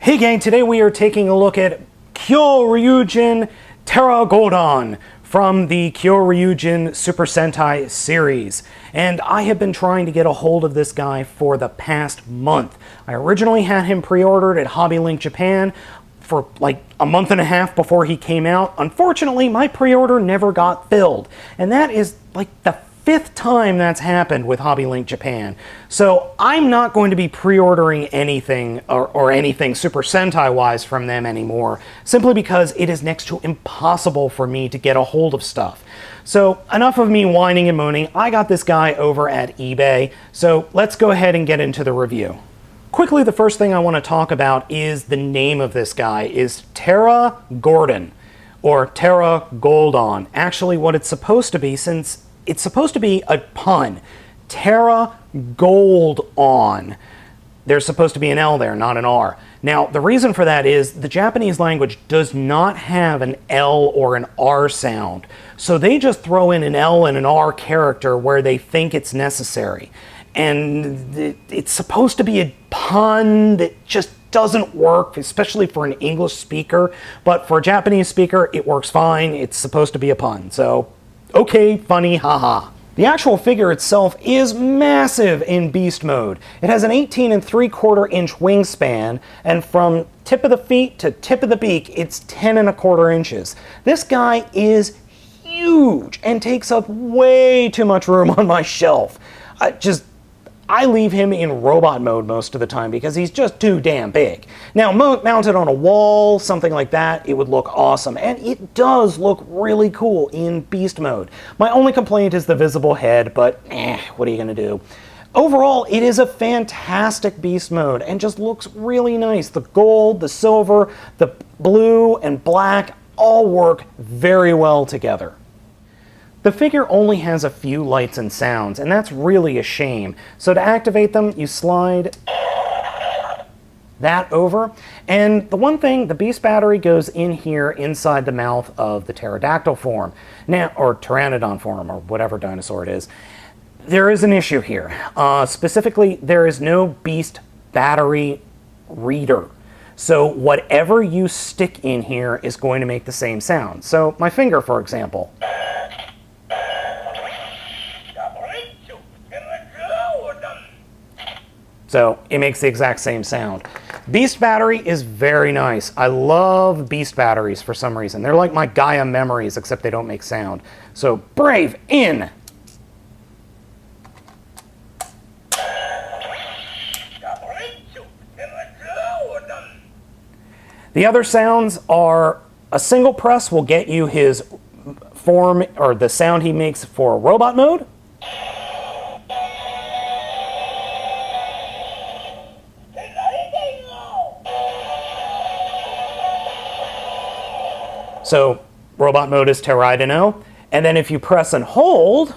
Hey gang, today we are taking a look at Kio Ryujin Pteraidenoh from the Kio Ryujin Super Sentai series. And I have been trying to get a hold of this guy for the past month. I originally had him pre-ordered at Hobby Link Japan for like a month and a half before he came out. Unfortunately, my pre-order never got filled. And that is like the fifth time that's happened with Hobby Link Japan. So I'm not going to be pre-ordering anything or anything Super Sentai wise from them anymore, simply because it is next to impossible for me to get a hold of stuff. So enough of me whining and moaning. I got this guy over at eBay, so let's go ahead and get into the review. Quickly, the first thing I want to talk about is the name of this guy is Pteraidenoh, or Pteraidenoh. Actually, what it's supposed to be, since it's supposed to be a pun. Terra Gold On. There's supposed to be an L there, not an R. Now, the reason for that is the Japanese language does not have an L or an R sound. So they just throw in an L and an R character where they think it's necessary. And it's supposed to be a pun that just doesn't work, especially for an English speaker. But for a Japanese speaker, it works fine. It's supposed to be a pun. So okay, funny, haha. The actual figure itself is massive in beast mode. It has an 18 3/4 inch wingspan, and from tip of the feet to tip of the beak, it's 10 1/4 inches. This guy is huge and takes up way too much room on my shelf. I leave him in robot mode most of the time because he's just too damn big. Now, mounted on a wall, something like that, it would look awesome. And it does look really cool in beast mode. My only complaint is the visible head, but what are you gonna do? Overall, it is a fantastic beast mode and just looks really nice. The gold, the silver, the blue, and black all work very well together. The figure only has a few lights and sounds, and that's really a shame. So to activate them, you slide that over. And the one thing, the beast battery goes in here inside the mouth of the pterodactyl form, now, or pteranodon form, or whatever dinosaur it is. There is an issue here. Specifically, there is no beast battery reader. So whatever you stick in here is going to make the same sound. So my finger, for example. So it makes the exact same sound. Beast battery is very nice. I love beast batteries for some reason. They're like my Gaia memories, except they don't make sound. So brave in. The other sounds are a single press will get you his form, or the sound he makes for robot mode. So robot mode is Pteraidenoh, and then if you press and hold,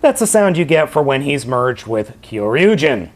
that's the sound you get for when he's merged with Kio Ryujin.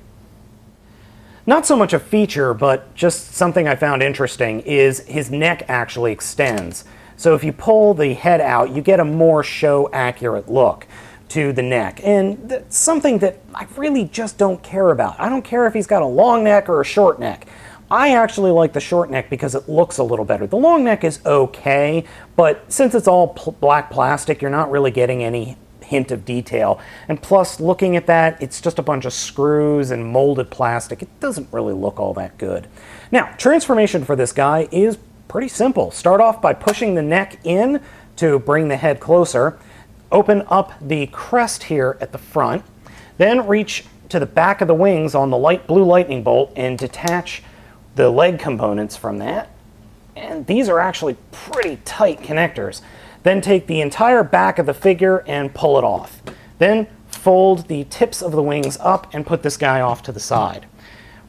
Not so much a feature, but just something I found interesting is his neck actually extends. So if you pull the head out, you get a more show-accurate look to the neck. And that's something that I really just don't care about. I don't care if he's got a long neck or a short neck. I actually like the short neck because it looks a little better. The long neck is okay, but since it's all black plastic, you're not really getting any hint of detail. And plus, looking at that, it's just a bunch of screws and molded plastic. It doesn't really look all that good. Now, transformation for this guy is pretty simple. Start off by pushing the neck in to bring the head closer. Open up the crest here at the front. Then reach to the back of the wings on the light blue lightning bolt and detach the leg components from that. And these are actually pretty tight connectors. Then take the entire back of the figure and pull it off. Then fold the tips of the wings up and put this guy off to the side.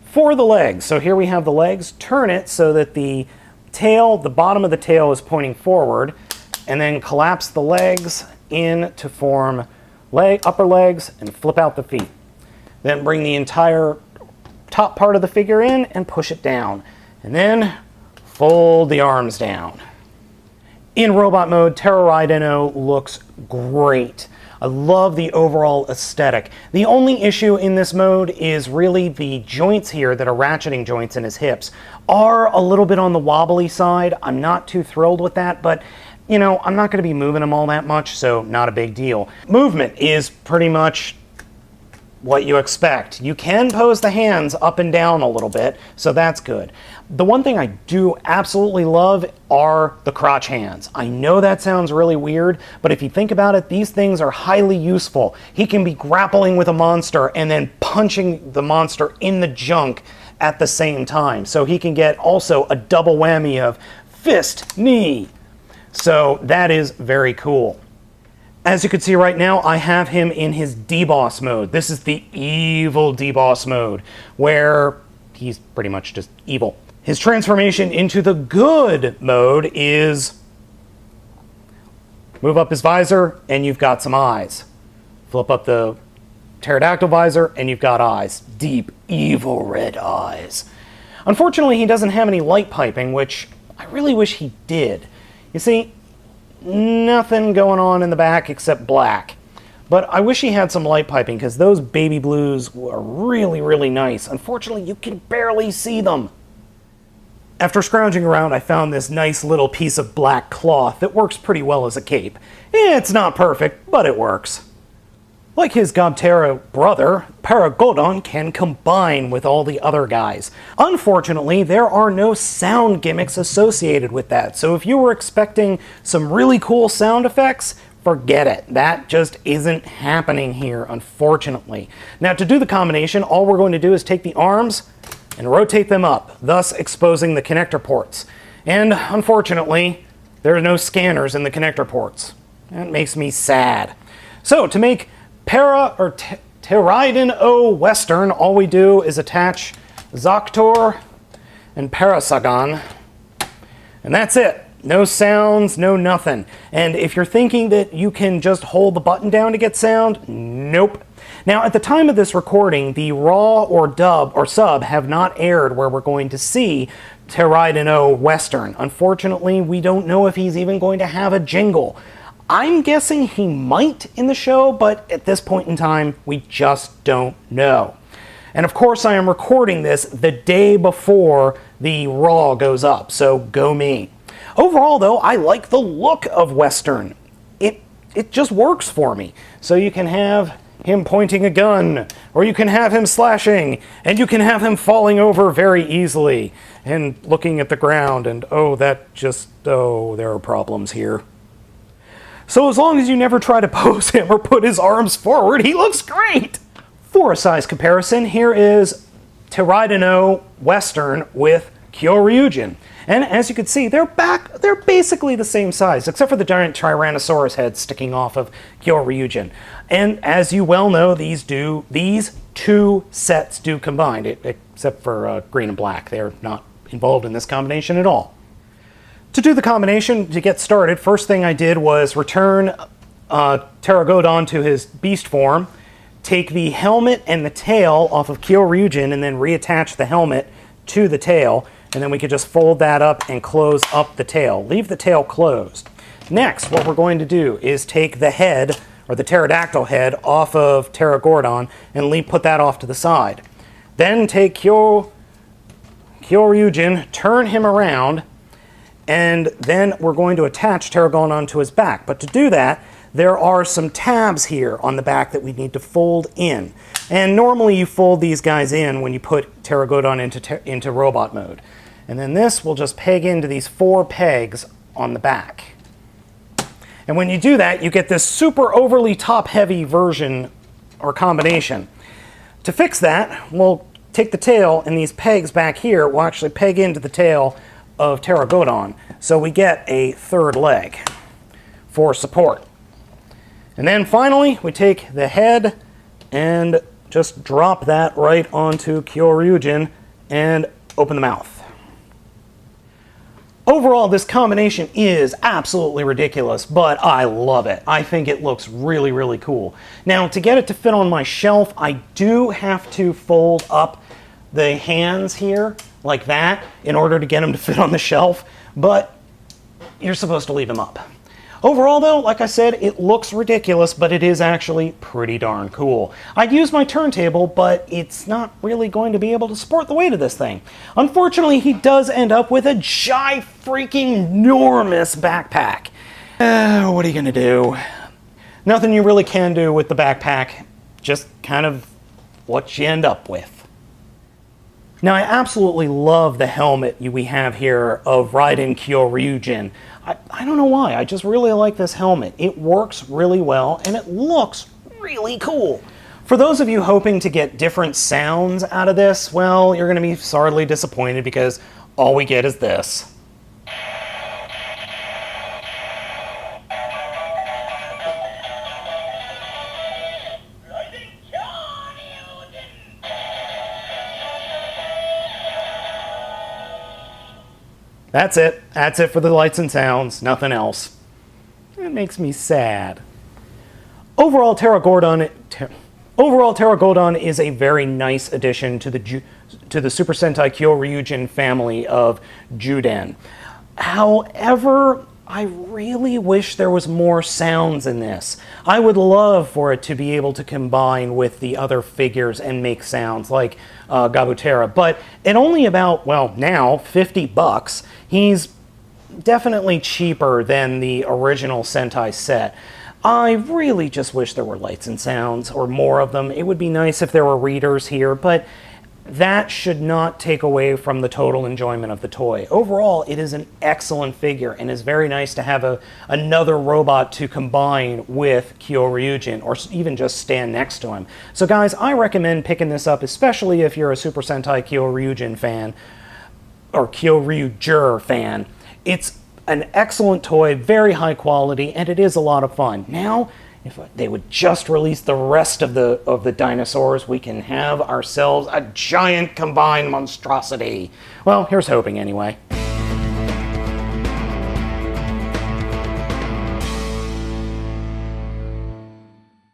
For the legs, so here we have the legs. Turn it so that the tail, the bottom of the tail is pointing forward, and then collapse the legs in to form upper legs and flip out the feet. Then bring the entire top part of the figure in and push it down. And then fold the arms down. In robot mode, Pteraidenoh looks great. I love the overall aesthetic. The only issue in this mode is really the joints here that are ratcheting joints in his hips are a little bit on the wobbly side. I'm not too thrilled with that, but you know, I'm not going to be moving them all that much, so not a big deal. Movement is pretty much what you expect. You can pose the hands up and down a little bit, so that's good. The one thing I do absolutely love are the crotch hands. I know that sounds really weird, but if you think about it, these things are highly useful. He can be grappling with a monster and then punching the monster in the junk at the same time. So he can get also a double whammy of fist, knee. So that is very cool. As you can see right now, I have him in his deboss mode. This is the evil deboss mode, where he's pretty much just evil. His transformation into the good mode is move up his visor, and you've got some eyes. Flip up the pterodactyl visor, and you've got eyes. Deep, evil red eyes. Unfortunately, he doesn't have any light piping, which I really wish he did. You see, nothing going on in the back except black. But I wish he had some light piping, because those baby blues were really, really nice. Unfortunately, you can barely see them. After scrounging around, I found this nice little piece of black cloth that works pretty well as a cape. It's not perfect, but it works. Like his Gobtera brother, Pteraidenoh can combine with all the other guys. Unfortunately, there are no sound gimmicks associated with that, so if you were expecting some really cool sound effects, forget it. That just isn't happening here, unfortunately. Now, to do the combination, all we're going to do is take the arms and rotate them up, thus exposing the connector ports. And unfortunately, there are no scanners in the connector ports. That makes me sad. So to make Pteraiden-Oh Western, all we do is attach Zoctor and Parasagon, and that's it. No sounds, no nothing. And if you're thinking that you can just hold the button down to get sound, nope. Now, at the time of this recording, the raw or dub or sub have not aired where we're going to see Pteraiden-Oh Western. Unfortunately, we don't know if he's even going to have a jingle. I'm guessing he might in the show, but at this point in time, we just don't know. And of course, I am recording this the day before the Raw goes up, so go me. Overall, though, I like the look of Western. It just works for me. So you can have him pointing a gun, or you can have him slashing, and you can have him falling over very easily, and looking at the ground, and there are problems here. So as long as you never try to pose him or put his arms forward, he looks great! For a size comparison, here is Pteraiden-Oh Western with Kio Ryujin. And as you can see, they're basically the same size, except for the giant Tyrannosaurus head sticking off of Kio Ryujin. And as you well know, these two sets do combine, except for green and black. They're not involved in this combination at all. To do the combination, to get started, first thing I did was return Pteraidenoh to his beast form, take the helmet and the tail off of Kio Ryujin, and then reattach the helmet to the tail, and then we could just fold that up and close up the tail. Leave the tail closed. Next, what we're going to do is take the head, or the pterodactyl head, off of Pteraidenoh and put that off to the side. Then take Kio Ryujin, turn him around, and then we're going to attach Pteraidenoh to his back. But to do that, there are some tabs here on the back that we need to fold in. And normally you fold these guys in when you put Pteraidenoh into robot mode. And then this will just peg into these 4 pegs on the back. And when you do that, you get this super overly top-heavy version or combination. To fix that, we'll take the tail, and these pegs back here will actually peg into the tail of Pteraidenoh. So we get a 3rd leg for support. And then finally, we take the head and just drop that right onto Kio Ryujin and open the mouth. Overall, this combination is absolutely ridiculous, but I love it. I think it looks really, really cool. Now, to get it to fit on my shelf, I do have to fold up the hands here like that in order to get them to fit on the shelf, but you're supposed to leave him up. Overall though, like I said, it looks ridiculous, but it is actually pretty darn cool. I'd use my turntable, but it's not really going to be able to support the weight of this thing. Unfortunately, he does end up with a freaking-enormous backpack. What are you gonna do? Nothing you really can do with the backpack, just kind of what you end up with. Now, I absolutely love the helmet we have here of Raiden Kio Ryujin. I don't know why, I just really like this helmet. It works really well, and it looks really cool. For those of you hoping to get different sounds out of this, well, you're going to be sorely disappointed because all we get is this. That's it. That's it for the lights and sounds. Nothing else. It makes me sad. Overall, Pteraidenoh is a very nice addition to the Super Sentai Kyoryuger family of Zyuden. However, I really wish there was more sounds in this. I would love for it to be able to combine with the other figures and make sounds like Gabutera, but at only about, well, now $50, he's definitely cheaper than the original Sentai set. I really just wish there were lights and sounds, or more of them. It would be nice if there were readers here, but that should not take away from the total enjoyment of the toy. Overall, it is an excellent figure, and it's very nice to have another robot to combine with Kio Ryujin, or even just stand next to him. So guys, I recommend picking this up, especially if you're a Super Sentai Kyo Ryujin fan, or Kyoryuger fan. It's an excellent toy, very high quality, and it is a lot of fun. Now, if they would just release the rest of the dinosaurs, we can have ourselves a giant combined monstrosity. Well, here's hoping anyway.